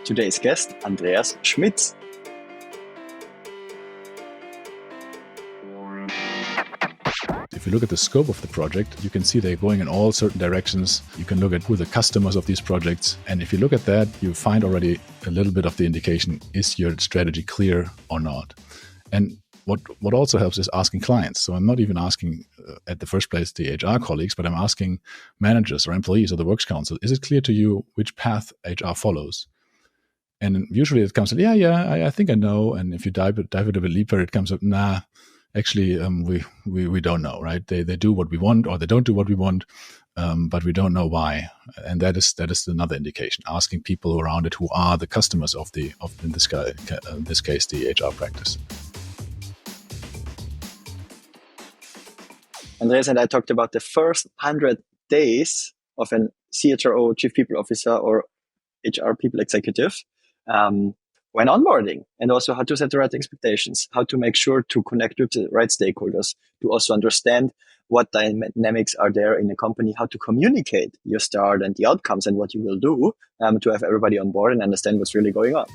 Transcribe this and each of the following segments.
today's guest, Andreas Schmitz. If you look at the scope of the project, you can see they're going in all certain directions. You can look at who the customers of these projects. And if you look at that, you find already a little bit of the indication, is your strategy clear or not? And what also helps is asking clients. So I'm not even asking at the first place the HR colleagues, but I'm asking managers or employees or the works council, is it clear to you which path HR follows? And usually it comes up, I think I know. And if you dive it a bit deeper, it comes up, nah. Actually, we don't know, right? They do what we want, or they don't do what we want, but we don't know why. And that is another indication. Asking people around it who are the customers of in this case the HR practice. Andreas and I talked about the first 100 days of an CHRO, Chief People Officer, or HR People Executive. When onboarding, and also how to set the right expectations, how to make sure to connect with the right stakeholders, to also understand what dynamics are there in the company, how to communicate your start and the outcomes and what you will do to have everybody on board and understand what's really going on.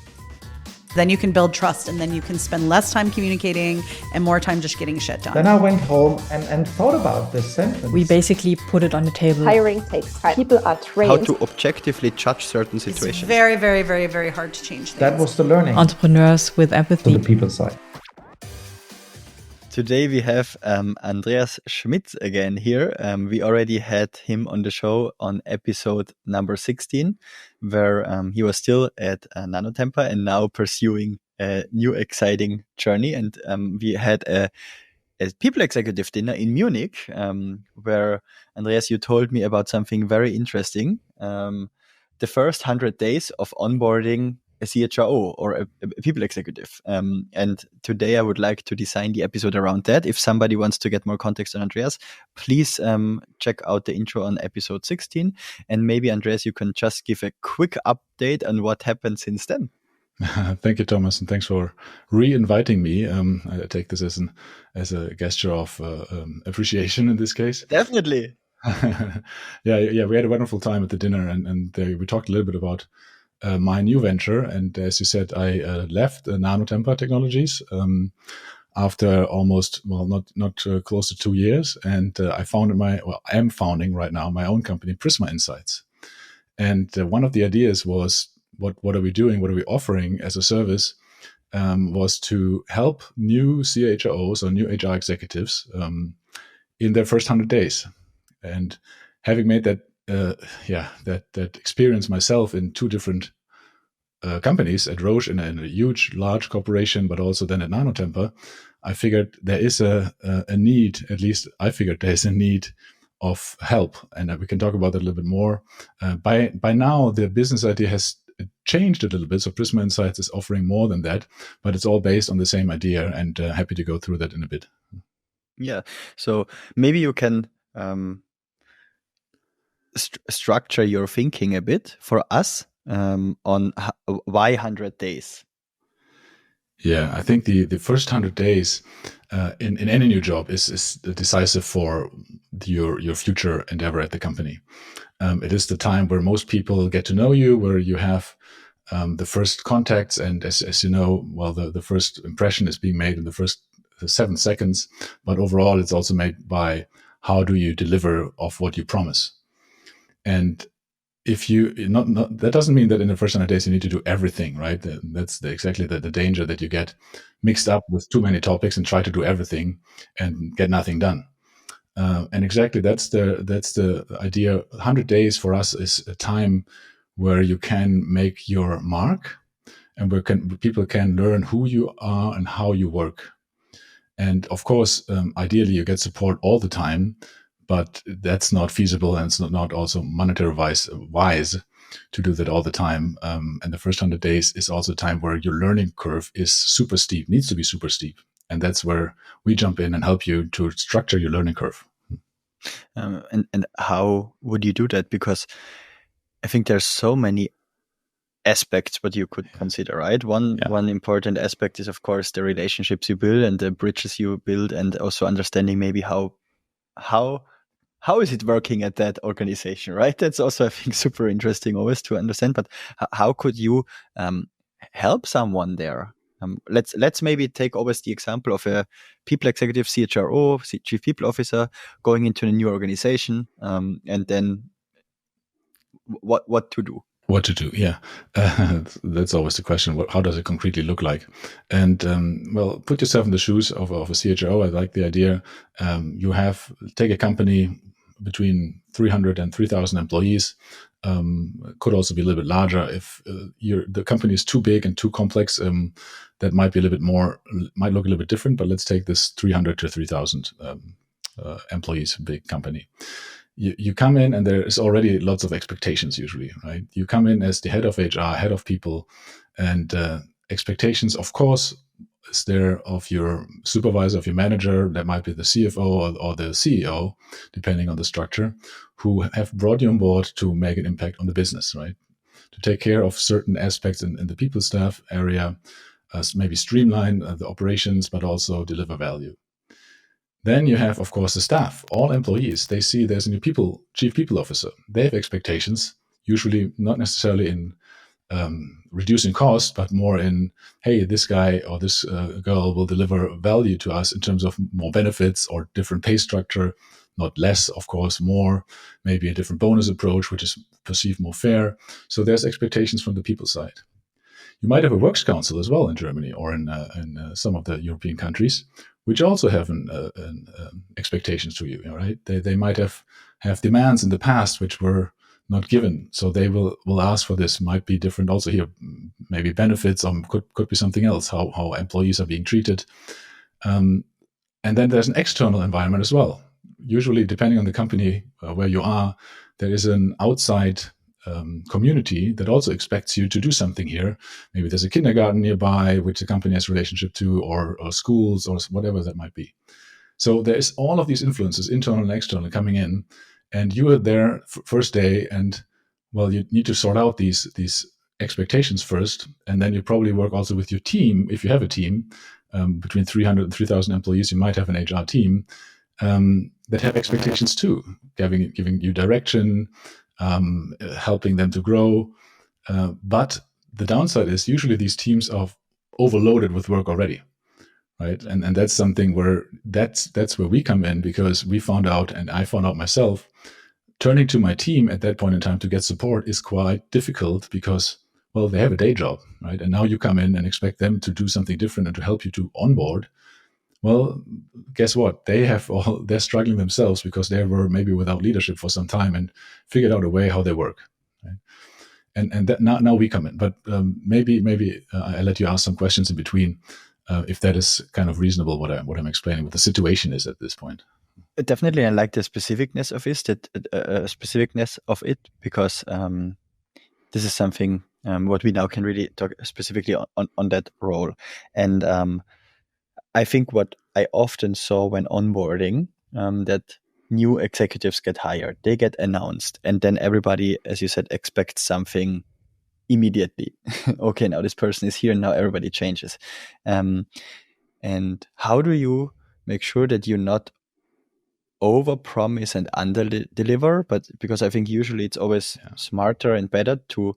Then you can build trust, and then you can spend less time communicating and more time just getting shit done. Then I went home and thought about this sentence. We basically put it on the table. Hiring takes time. People are trained. How to objectively judge certain situations. It's very, very, very, very hard to change things. That was the learning. Entrepreneurs with empathy. To the people side. Today we have Andreas Schmitz again here. We already had him on the show on episode number 16, where he was still at Nanotemper and now pursuing a new exciting journey. And we had a people executive dinner in Munich, where, Andreas, you told me about something very interesting. The first 100 days of onboarding a CHRO or a people executive. And today I would like to design the episode around that. If somebody wants to get more context on Andreas, please check out the intro on episode 16. And maybe, Andreas, you can just give a quick update on what happened since then. Thank you, Thomas, and thanks for re-inviting me. I take this as a gesture of appreciation in this case. Definitely. Yeah, we had a wonderful time at the dinner, and we talked a little bit about my new venture. And as you said, I left Nanotemper Technologies after almost, not close to 2 years. And I am founding right now my own company, Prisma Insights. And one of the ideas was, what are we doing? What are we offering as a service? Was to help new CHROs or new HR executives in their first 100 days. And having made that experience myself in two different companies, at Roche in a huge, large corporation, but also then at Nanotemper, I figured there is a need, at least I figured there is a need of help. And we can talk about that a little bit more. By now, the business idea has changed a little bit. So Prisma Insights is offering more than that, but it's all based on the same idea, and happy to go through that in a bit. Yeah. So maybe you can structure your thinking a bit for us on why 100 days. Yeah, I think the first 100 days in any new job is decisive for your future endeavor at the company. It is the time where most people get to know you, where you have the first contacts, and as you know, well, the first impression is being made in the first 7 seconds, but overall it's also made by how do you deliver of what you promise. And if you that doesn't mean that in the first 100 days you need to do everything, right? That's exactly the danger, that you get mixed up with too many topics and try to do everything and get nothing done. And exactly that's the idea. 100 days for us is a time where you can make your mark, and where people can learn who you are and how you work. And of course, ideally you get support all the time, but that's not feasible, and it's not also monetary wise to do that all the time. And the first 100 days is also a time where your learning curve is super steep, needs to be super steep. And that's where we jump in and help you to structure your learning curve. And how would you do that? Because I think there's so many aspects what you could consider, right? One important aspect is, of course, the relationships you build and the bridges you build, and also understanding maybe how how is it working at that organization, right? That's also, I think, super interesting always to understand. But how could you help someone there? Let's maybe take always the example of a people executive, CHRO, chief people officer, going into a new organization, and then what to do. What to do? Yeah, that's always the question. How does it concretely look like? And well, put yourself in the shoes of a CHRO. I like the idea. Take a company between 300 and 3,000 employees. Could also be a little bit larger if the company is too big and too complex. That might be a little bit more, might look a little bit different. But let's take this 300 to 3,000 employees big company. You come in and there is already lots of expectations usually, right? You come in as the head of HR, head of people, and expectations, of course, is there of your supervisor, of your manager, that might be the CFO or the CEO, depending on the structure, who have brought you on board to make an impact on the business, right? To take care of certain aspects in the people staff area, maybe streamline the operations, but also deliver value. Then you have, of course, the staff, all employees. They see there's a new chief people officer. They have expectations, usually not necessarily in reducing cost, but more in, hey, this guy or this girl will deliver value to us in terms of more benefits or different pay structure, not less, of course, more, maybe a different bonus approach, which is perceived more fair. So there's expectations from the people side. You might have a works council as well in Germany or in some of the European countries, which also have expectations to you, right? They might have demands in the past which were not given, so they will ask for this. Might be different also here, maybe benefits, could be something else. How employees are being treated, and then there's an external environment as well. Usually, depending on the company where you are, there is an outside community that also expects you to do something here. Maybe there's a kindergarten nearby, which the company has a relationship to, or schools, or whatever that might be. So there's all of these influences, internal and external, coming in, and you are there first day, and well, you need to sort out these expectations first, and then you probably work also with your team. If you have a team between 300 and 3,000 employees, you might have an HR team that have expectations too, giving you direction, helping them to grow. But the downside is usually these teams are overloaded with work already, right? And that's something where that's where we come in, because we found out, and I found out myself, turning to my team at that point in time to get support is quite difficult because, well, they have a day job, right? And now you come in and expect them to do something different and to help you to onboard. Well, guess what? They're struggling themselves because they were maybe without leadership for some time and figured out a way how they work. Right? And that now we come in. But maybe I let you ask some questions in between if that is kind of reasonable. What I'm explaining, what the situation is at this point. Definitely, I like the specificness of it, because this is something what we now can really talk specifically on that role. And I think what I often saw when onboarding, that new executives get hired, they get announced, and then everybody, as you said, expects something immediately. Okay, now this person is here, and now everybody changes. And how do you make sure that you not over-promise and under-deliver? But because I think usually it's always smarter and better to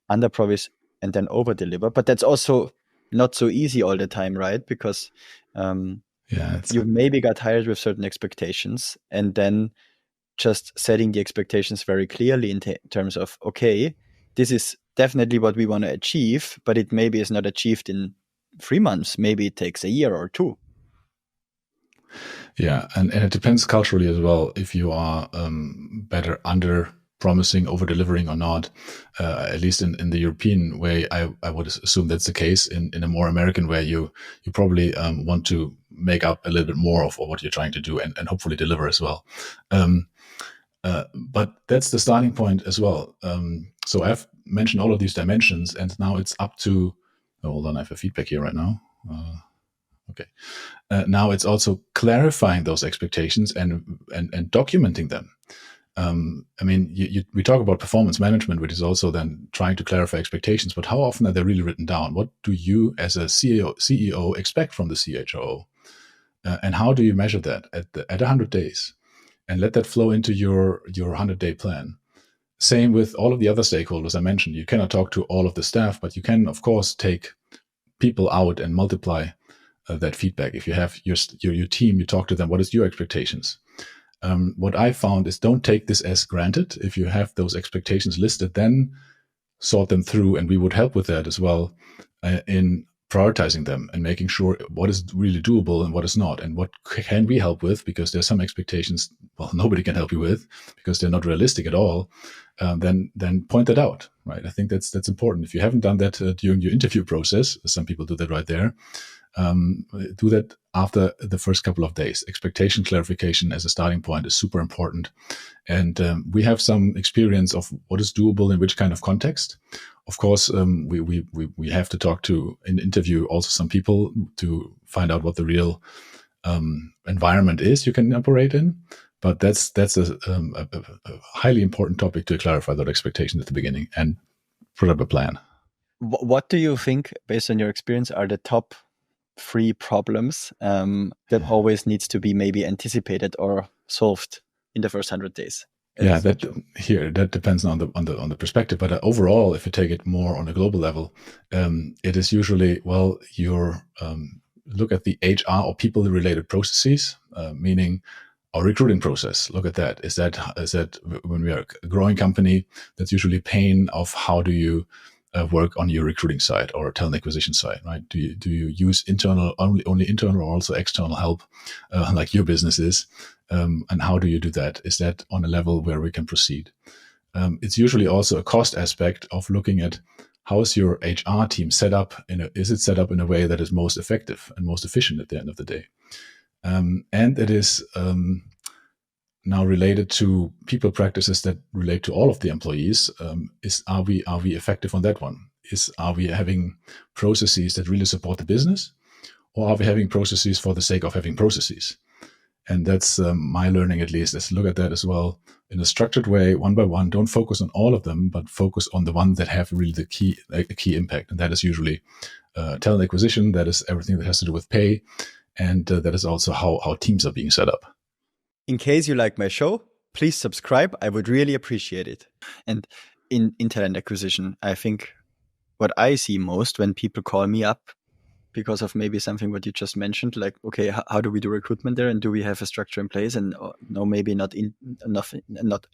under-promise and then over-deliver. But that's also not so easy all the time, right? Because you maybe got hired with certain expectations, and then just setting the expectations very clearly in terms of, okay, this is definitely what we want to achieve, but it maybe is not achieved in 3 months. Maybe it takes a year or 2. Yeah, and it depends culturally as well if you are better under promising, over delivering or not. At least in the European way, I would assume that's the case. In a more American way, you probably want to make up a little bit more of what you're trying to do and hopefully deliver as well. But that's the starting point as well. So I've mentioned all of these dimensions, and now it's up to, hold on, I have a feedback here right now. Okay. Now it's also clarifying those expectations and documenting them. I mean, we talk about performance management, which is also then trying to clarify expectations, but how often are they really written down? What do you as a CEO expect from the CHRO? And how do you measure that at 100 days? and let that flow into your 100-day plan. Same with all of the other stakeholders I mentioned. You cannot talk to all of the staff, but you can, of course, take people out and multiply that feedback. If you have your team, you talk to them. What is your expectations? What I found is don't take this as granted. If you have those expectations listed, then sort them through, and we would help with that as well in prioritizing them and making sure what is really doable and what is not, and what can we help with, because there's some expectations, well, nobody can help you with because they're not realistic at all. Then point that out, right? I think that's important. If you haven't done that during your interview process, some people do that right there. Do that after the first couple of days. Expectation clarification as a starting point is super important. And we have some experience of what is doable in which kind of context. Of course, we have to talk to, in interview, also some people to find out what the real environment is you can operate in. But that's a highly important topic to clarify that expectation at the beginning and put up a plan. What do you think, based on your experience, are the top 3 problems that always needs to be maybe anticipated or solved in the first 100 days? Yeah, that depends on the perspective. But overall, if you take it more on a global level, it is usually, well, you're look at the HR or people-related processes, meaning our recruiting process. Look at that. Is that when we are a growing company, that's usually pain of how do you work on your recruiting side or talent acquisition side, right? Do you use internal only internal or also external help, like your business is, and how do you do that? Is that on a level where we can proceed? It's usually also a cost aspect of looking at how is your HR team set up. Is it set up in a way that is most effective and most efficient at the end of the day? And it is now related to people practices that relate to all of the employees. Are we effective on that one? Are we having processes that really support the business, or are we having processes for the sake of having processes? And that's my learning, at least, is look at that as well in a structured way, one by one. Don't focus on all of them, but focus on the ones that have really the key impact. And that is usually talent acquisition. That is everything that has to do with pay. And that is also how teams are being set up. In case you like my show, please subscribe. I would really appreciate it. And in talent acquisition, I think what I see most when people call me up because of maybe something what you just mentioned, like, okay, how do we do recruitment there? And do we have a structure in place? And no, maybe not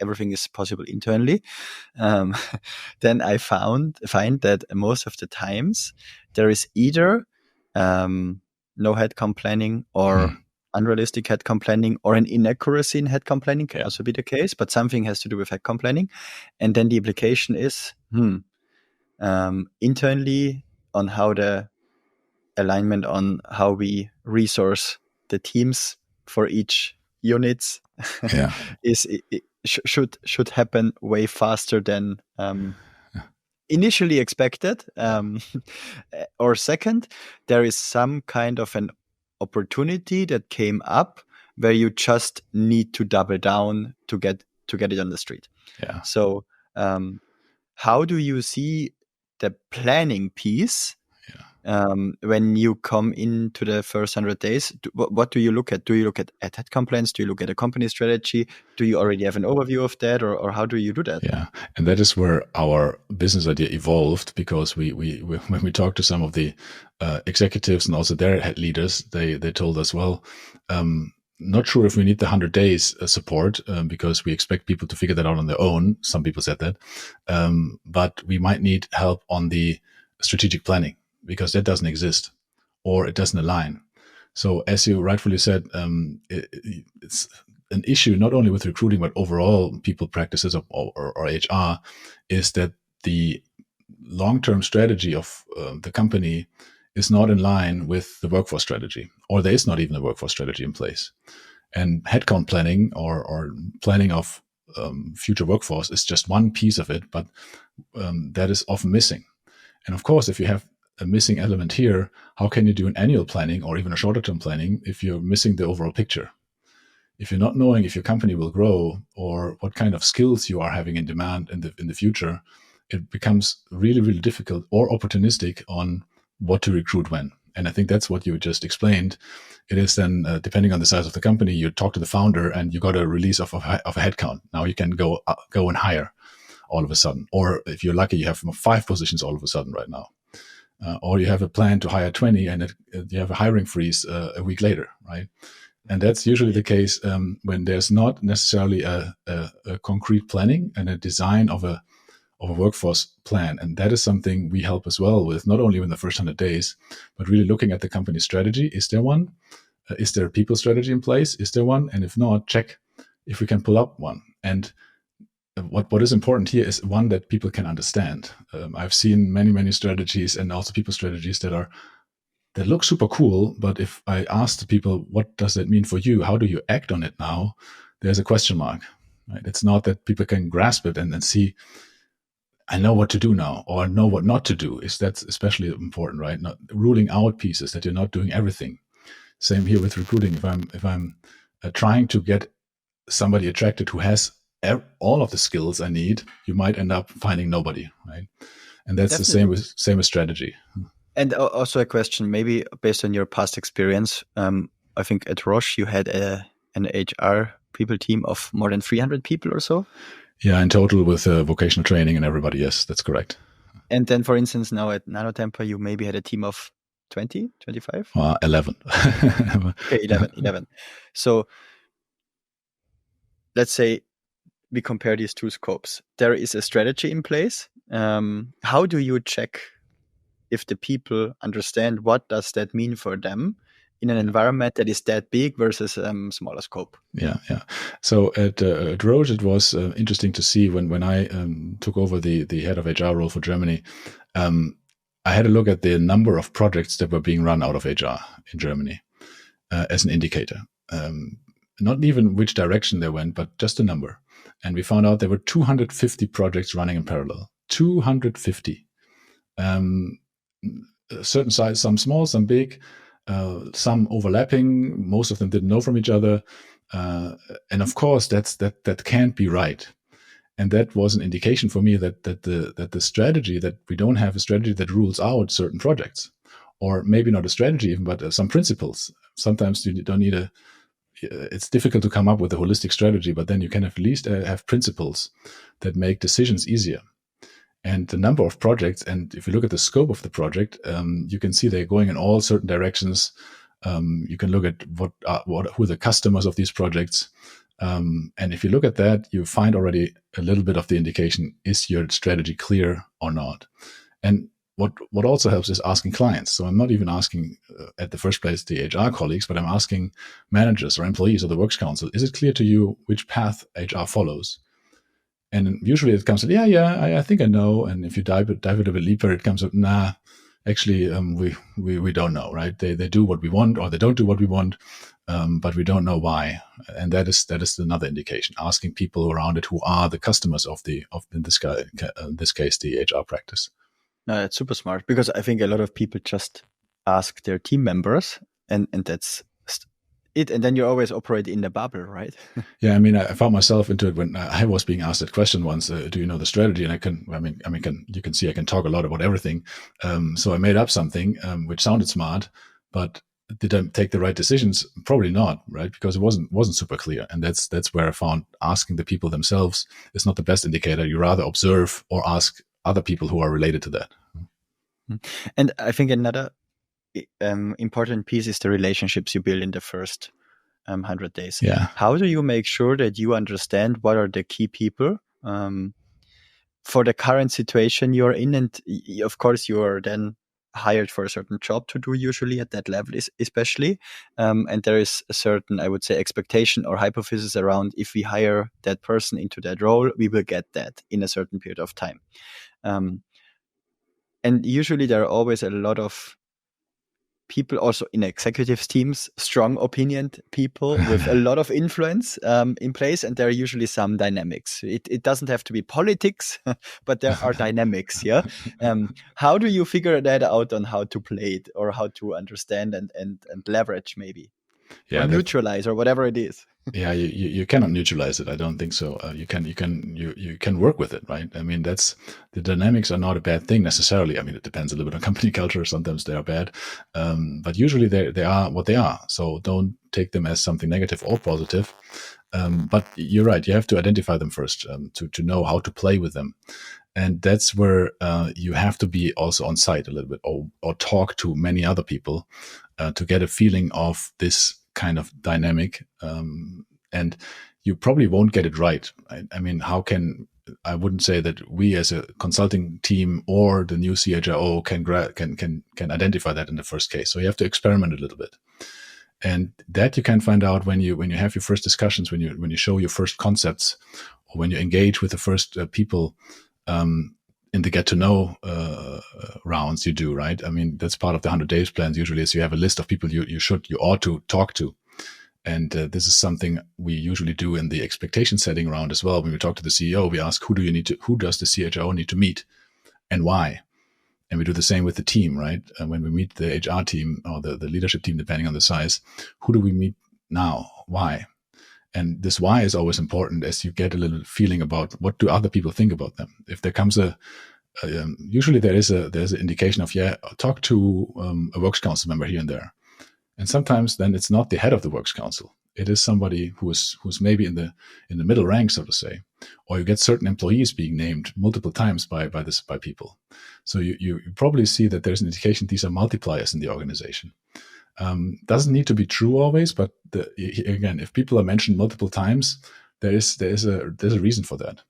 everything is possible internally. Then I find that most of the times there is either no headcount planning or unrealistic headcount planning, or an inaccuracy in headcount planning can also be the case, but something has to do with headcount planning. And then the implication is internally on how the alignment on how we resource the teams for each units should happen way faster than initially expected. Or second, there is some kind of an opportunity that came up where you just need to double down to get it on the street. Yeah. So how do you see the planning piece when you come into the first 100 days? What do you look at? Do you look at headcount plans? Do you look at a company strategy? Do you already have an overview of that, or how do you do that? Yeah, and that is where our business idea evolved, because we when we talked to some of the executives and also their head leaders, they told us, well, not sure if we need the 100 days support because we expect people to figure that out on their own. Some people said that, but we might need help on the strategic planning, because that doesn't exist or it doesn't align. So as you rightfully said, it's an issue not only with recruiting, but overall people practices or HR, is that the long-term strategy of the company is not in line with the workforce strategy, or there is not even a workforce strategy in place. And headcount planning or planning of future workforce is just one piece of it, but that is often missing. And of course, if you have a missing element here, how can you do an annual planning or even a shorter term planning if you're missing the overall picture? If you're not knowing if your company will grow or what kind of skills you are having in demand in the future, it becomes really, really difficult or opportunistic on what to recruit when. And I think that's what you just explained. It is then, depending on the size of the company, you talk to the founder and you got a release of a headcount. Now you can go and hire all of a sudden. Or if you're lucky, you have 5 positions all of a sudden right now. Or you have a plan to hire 20 and you have a hiring freeze a week later, right? And that's usually the case when there's not necessarily a concrete planning and a design of a workforce plan. And that is something we help as well with, not only in the first 100 days, but really looking at the company strategy. Is there one? Is there a people strategy in place? Is there one? And if not, check if we can pull up one. And what is important here is one that people can understand. I've seen many strategies and also people strategies that look super cool, but if I ask the people, what does that mean for you? How do you act on it now? There's a question mark. Right? It's not that people can grasp it and see, I know what to do now, or know what not to do. That's especially important, right? Not ruling out pieces, that you're not doing everything. Same here with recruiting. If I'm trying to get somebody attracted who has all of the skills I need, you might end up finding nobody, right? And that's Definitely. the same with strategy. And also a question, maybe based on your past experience. I think at Roche you had an HR people team of more than 300 people or so. Yeah, in total with vocational training and everybody. Yes, that's correct. And then, for instance, now at Nanotemper, you maybe had a team of 20, 25? 11. Okay, 11. So let's say we compare these two scopes. There is a strategy in place. How do you check if the people understand what does that mean for them in an environment that is that big versus smaller scope? Yeah. So at Roche, it was interesting to see when I took over the head of HR role for Germany. I had a look at the number of projects that were being run out of HR in Germany as an indicator. Not even which direction they went, but just a number. And we found out there were 250 projects running in parallel. 250. Certain size, some small, some big. Some overlapping, most of them didn't know from each other, and of course that can't be right. And that was an indication for me that the strategy, that we don't have a strategy that rules out certain projects, or maybe not a strategy even, but some principles. Sometimes you don't need it's difficult to come up with a holistic strategy, but then you can at least have principles that make decisions easier. And the number of projects, and if you look at the scope of the project, you can see they're going in all certain directions. You can look at who are the customers of these projects. And if you look at that, you find already a little bit of the indication, is your strategy clear or not? And what also helps is asking clients. So I'm not even asking at the first place the HR colleagues, but I'm asking managers or employees or the works council, is it clear to you which path HR follows? And usually it comes with, I think I know. And if you dive a little bit deeper, it comes with, nah, actually, we don't know, right? They do what we want, or they don't do what we want, but we don't know why. And that is another indication. Asking people around it who are the customers of in this case, the HR practice. No, that's super smart, because I think a lot of people just ask their team members, and that's it, and then you always operate in the bubble, right? Yeah, I mean, I found myself into it when I was being asked that question once. Do you know the strategy? And you can see I can talk a lot about everything. So I made up something which sounded smart, but did I take the right decisions? Probably not, right? Because it wasn't super clear, and that's where I found asking the people themselves is not the best indicator. You rather observe or ask other people who are related to that. And I think another important piece is the relationships you build in the first 100 days. Yeah. How do you make sure that you understand what are the key people for the current situation you're in? And of course, you are then hired for a certain job to do, usually at that level, especially. And there is a certain, I would say, expectation or hypothesis around, if we hire that person into that role, we will get that in a certain period of time. And usually there are always a lot of people also in executive teams, strong opinioned people with a lot of influence in place, and there are usually some dynamics. It doesn't have to be politics, but there are dynamics. Yeah. How do you figure that out on how to play it, or how to understand and leverage maybe? or neutralize or whatever it is. Yeah, you cannot neutralize it. I don't think so. You can work with it, right? I mean, the dynamics are not a bad thing necessarily. I mean, it depends a little bit on company culture. Sometimes they are bad, but usually they are what they are. So don't take them as something negative or positive. But you're right. You have to identify them first to know how to play with them, and that's where you have to be also on site a little bit, or talk to many other people to get a feeling of this kind of dynamic, and you probably won't get it right. I mean, I wouldn't say that we as a consulting team or the new CHRO can identify that in the first case. So you have to experiment a little bit, and that you can find out when you have your first discussions, when you show your first concepts, or when you engage with the first people in the get to know rounds you do, right? I mean, that's part of the 100 days plans usually, is you have a list of people you ought to talk to. And this is something we usually do in the expectation setting round as well. When we talk to the CEO, we ask, who does the CHRO need to meet and why? And we do the same with the team, right? And when we meet the HR team or the leadership team, depending on the size, who do we meet now? Why? And this why is always important, as you get a little feeling about what do other people think about them. If there comes usually there's an indication of, talk to a works council member here and there. And sometimes then it's not the head of the works council. It is somebody who's maybe in the middle rank, so to say. Or you get certain employees being named multiple times by people. So you probably see that there's an indication these are multipliers in the organization. Doesn't need to be true always, but again, if people are mentioned multiple times, there's a reason for that.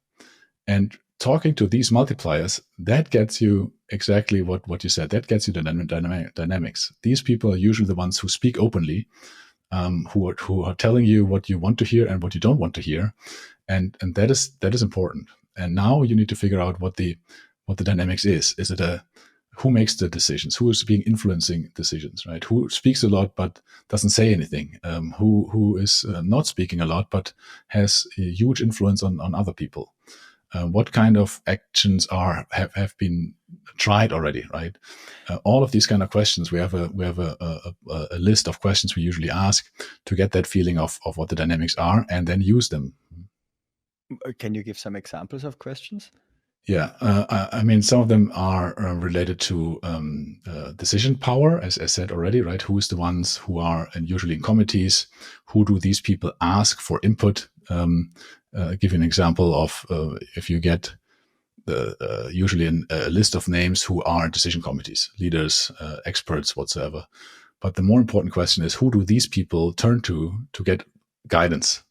And talking to these multipliers, that gets you exactly what you said. That gets you the dynamics. These people are usually the ones who speak openly, who are telling you what you want to hear and what you don't want to hear, and that is important. And now you need to figure out what the dynamics is. Is it who makes the decisions? Who is being influencing decisions, right? Who speaks a lot but doesn't say anything? Who is not speaking a lot but has a huge influence on other people? What kind of actions have been tried already, right? All of these kind of questions. We have a list of questions we usually ask to get that feeling of what the dynamics are, and then use them. Can you give some examples of questions? Yeah, I mean, some of them are related to decision power, as I said already, right? Who is the ones who are, and usually in committees, who do these people ask for input? Give you an example of if you get usually a list of names who are decision committees, leaders, experts, whatsoever. But the more important question is, who do these people turn to get guidance?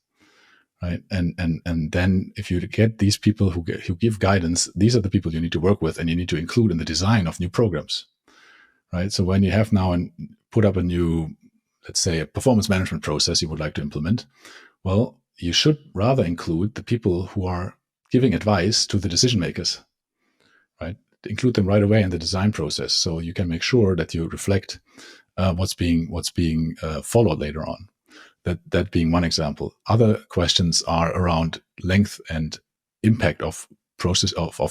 Right. And then if you get these people who give guidance, these are the people you need to work with and you need to include in the design of new programs. Right. So when you have now put up a new, let's say, a performance management process you would like to implement, well, you should rather include the people who are giving advice to the decision makers. Right. Include them right away in the design process, so you can make sure that you reflect what's being followed later on. That being one example. Other questions are around length and impact of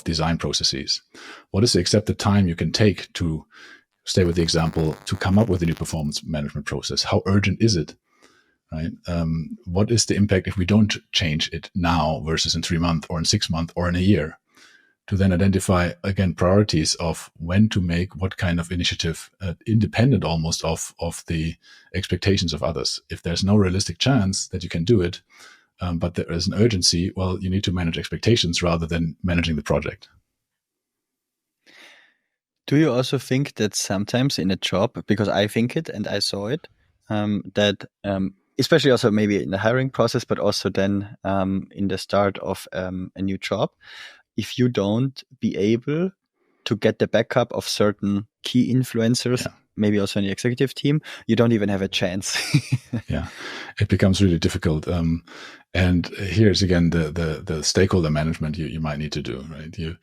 design processes. What is the accepted time you can take to, stay with the example, to come up with a new performance management process? How urgent is it? Right? What is the impact if we don't change it now versus in 3 months or in 6 months or in a year? To then identify, again, priorities of when to make what kind of initiative, independent almost of the expectations of others. If there's no realistic chance that you can do it, but there is an urgency, well, you need to manage expectations rather than managing the project. Do you also think that sometimes in a job, because I think it and I saw it, that especially also maybe in the hiring process, but also then in the start of a new job, if you don't be able to get the backup of certain key influencers, maybe also in the executive team, you don't even have a chance. Yeah, it becomes really difficult. And here's again the stakeholder management you might need to do, right? You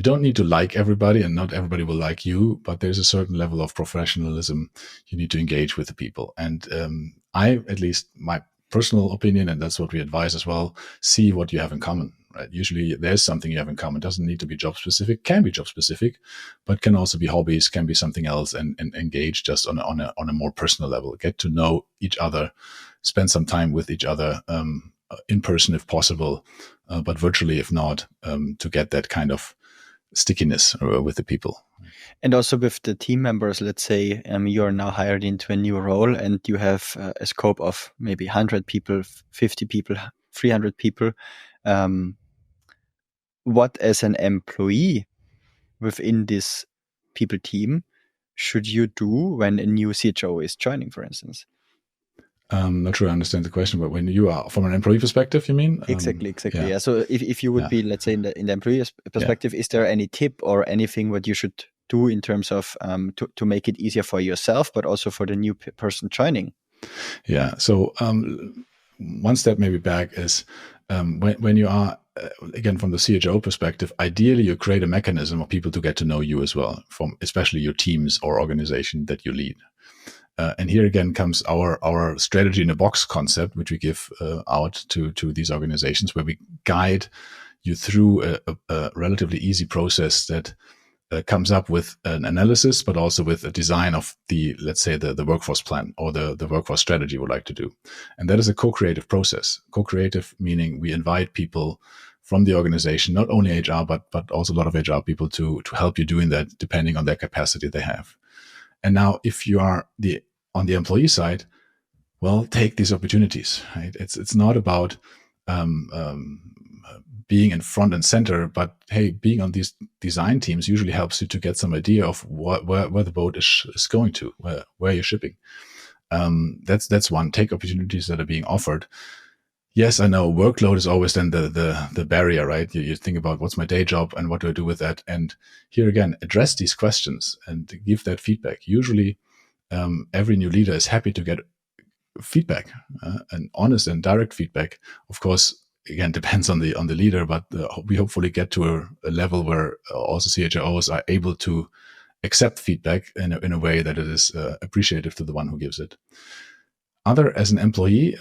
don't need to like everybody, and not everybody will like you, but there's a certain level of professionalism you need to engage with the people. And I, at least my personal opinion, and that's what we advise as well, see what you have in common, right? Usually there's something you have in common. It doesn't need to be job specific, can be job specific, but can also be hobbies, can be something else, and engage just on a more personal level. Get to know each other, spend some time with each other, in person if possible, but virtually if not, to get that kind of stickiness with the people. And also with the team members, let's say you are now hired into a new role and you have a scope of maybe 100 people, 50 people, 300 people. What as an employee within this people team should you do when a new CHRO is joining, for instance? Not sure I understand the question, but when you are from an employee perspective, you mean? Exactly. Yeah. So if you would be, let's say, in the employee perspective, is there any tip or anything what you should do in terms of to make it easier for yourself, but also for the new person joining? Yeah. So one step maybe back is when you are, again, from the CHRO perspective, ideally you create a mechanism of people to get to know you as well, from especially your teams or organization that you lead. And here again comes our strategy in a box concept, which we give out to these organizations, where we guide you through a relatively easy process that comes up with an analysis, but also with a design of let's say the workforce plan or the workforce strategy we would like to do. And that is a co-creative process. Co-creative meaning we invite people from the organization, not only HR, but also a lot of HR people to help you doing that, depending on their capacity they have. And now, if you are on the employee side, well, take these opportunities. Right? It's not about being in front and center, but hey, being on these design teams usually helps you to get some idea of where the boat is going to, where you're shipping. That's one. Take opportunities that are being offered. Yes, I know workload is always then the barrier, right? You think about what's my day job and what do I do with that? And here again, address these questions and give that feedback. Usually, every new leader is happy to get feedback, and honest and direct feedback. Of course, again, depends on the leader, but we hopefully get to a level where also CHROs are able to accept feedback in a way that it is appreciative to the one who gives it. As an employee,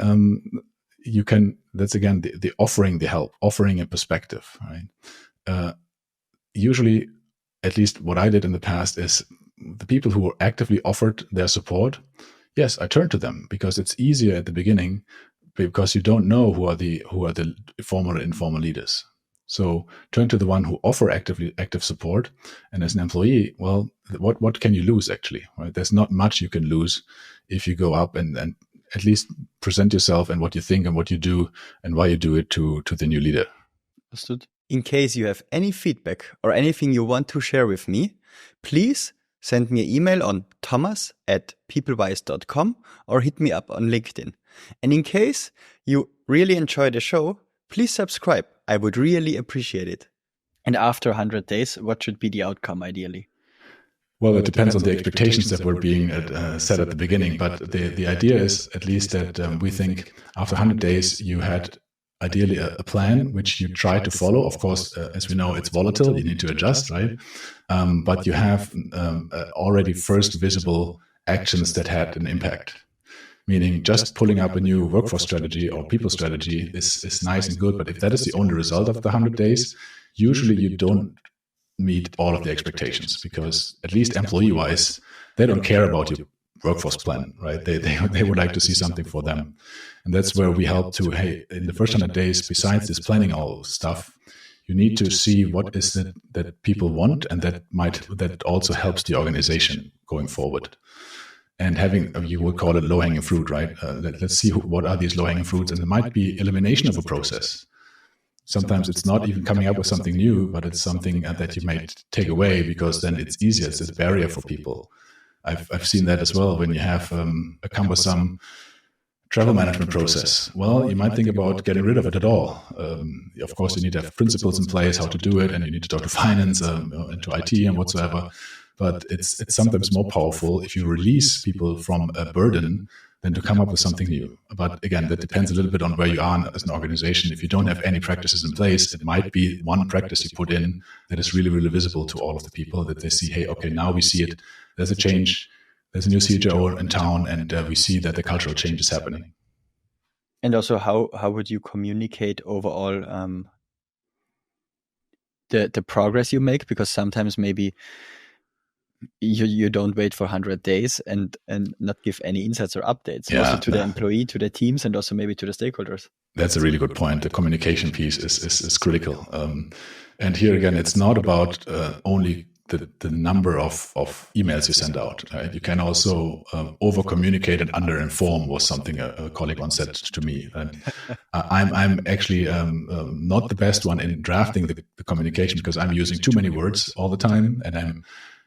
you can, that's again the offering the help, offering a perspective, right? Usually, at least what I did in the past is the people who were actively offered their support. Yes, I turn to them because it's easier at the beginning because you don't know who are the formal and informal leaders. So turn to the one who offer active support. And as an employee, well, what can you lose actually? Right? There's not much you can lose if you go up and at least present yourself and what you think and what you do and why you do it to the new leader. Understood. In case you have any feedback or anything you want to share with me, please send me an email on thomas@peoplewise.com or hit me up on LinkedIn. And in case you really enjoy the show, please subscribe. I would really appreciate it. And after 100 days, what should be the outcome ideally? Well, it depends on the expectations that were being set at the beginning. But the idea is at least that we think after 100 days, you had ideally a plan which you try to follow. Of course, as we know, it's volatile. You need to adjust, right? But you have already first visible actions that had an impact. Meaning just pulling up a new workforce strategy or people strategy is nice and good. But if that is the only result of the 100 days, usually you don't meet all of the expectations because at least employee-wise, they don't care about your workforce plan, right? They would like to see something for them. And that's where we help to, hey, in the first 100 days, besides this planning all stuff, you need to see what is it that people want and that also helps the organization going forward. And having, you would call it low-hanging fruit, right? Let's see what are these low-hanging fruits. And it might be elimination of a process. Sometimes it's not even coming up with something new, but it's something that you might take away because then it's easier. It's a barrier for people. I've seen that as well when you have a cumbersome travel management process. Well, you might think about getting rid of it at all. Of course, you need to have principles in place, how to do it, and you need to talk to finance and to IT and whatsoever. But it's sometimes more powerful if you release people from a burden than to come up with something new. But again, that depends a little bit on where you are as an organization. If you don't have any practices in place, it might be one practice you put in that is really, really visible to all of the people, that they see, hey, okay, now we see it. There's a change. There's a new CHRO in town, and we see that the cultural change is happening. And also, how would you communicate overall the progress you make, because sometimes maybe you don't wait for 100 days and not give any insights or updates also to the employee, to the teams, and also maybe to the stakeholders. That's a really good point. The communication piece is critical. And here again, it's not about only the number of emails you send out. Right? You can also over-communicate and under-inform, was something a colleague once said to me. And I'm actually not the best one in drafting the communication, because I'm using too many words all the time, and I'm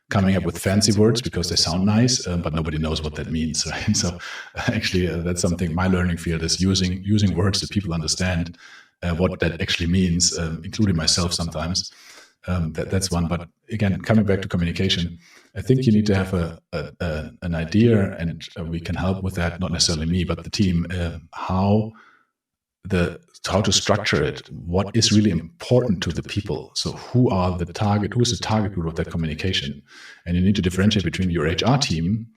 coming up with fancy words because they sound nice, but nobody knows what that means, right? So actually, that's something my learning field is using words that people understand what that actually means, including myself sometimes. That's one. But again, coming back to communication, I think you need to have an idea, and we can help with that. Not necessarily me, but the team. How to structure it, what is really important to the people. So who's the target group of that communication? And you need to differentiate between your HR team,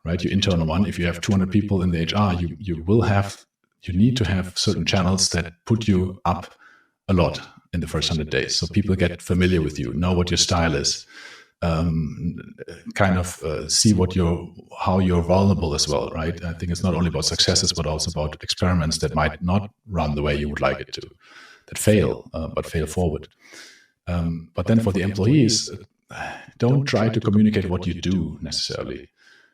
right? Your internal one. If you have 200 people in the HR, you need to have certain channels that put you up a lot in the first 100 days. So people get familiar with you, know what your style is, see how you're vulnerable as well, right? I think it's not only about successes, but also about experiments that might not run the way you would like it to, that fail, but fail forward. But then for the employees, don't try to communicate what you do necessarily.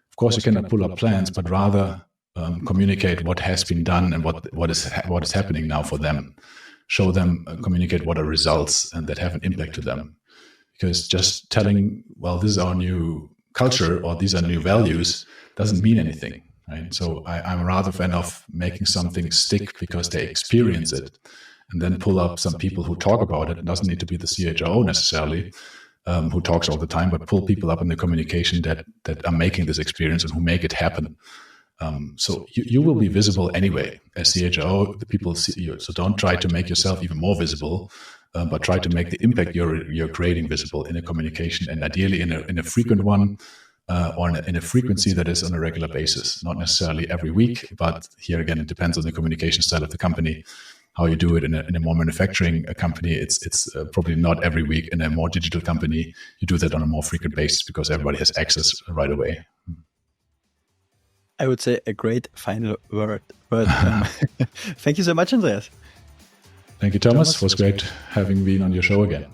Of course, you cannot pull up plans, but rather communicate what has been done and what is happening now for them. Show them, communicate what are results and that have an impact to them. Because just telling, well, this is our new culture or these are new values doesn't mean anything, right? So I'm rather a fan of making something stick because they experience it, and then pull up some people who talk about it. It doesn't need to be the CHRO necessarily, who talks all the time, but pull people up in the communication that are making this experience and who make it happen. So you will be visible anyway. As CHRO, the people see you. So don't try to make yourself even more visible, but try to make the impact you're creating visible in a communication, and ideally in a frequent one, or in a frequency that is on a regular basis. Not necessarily every week, but here again, it depends on the communication style of the company. How you do it in a more manufacturing company, it's probably not every week. In a more digital company, you do that on a more frequent basis because everybody has access right away. I would say a great final word. But thank you so much, Andreas. Thank you, Thomas. It was great having been on your show again.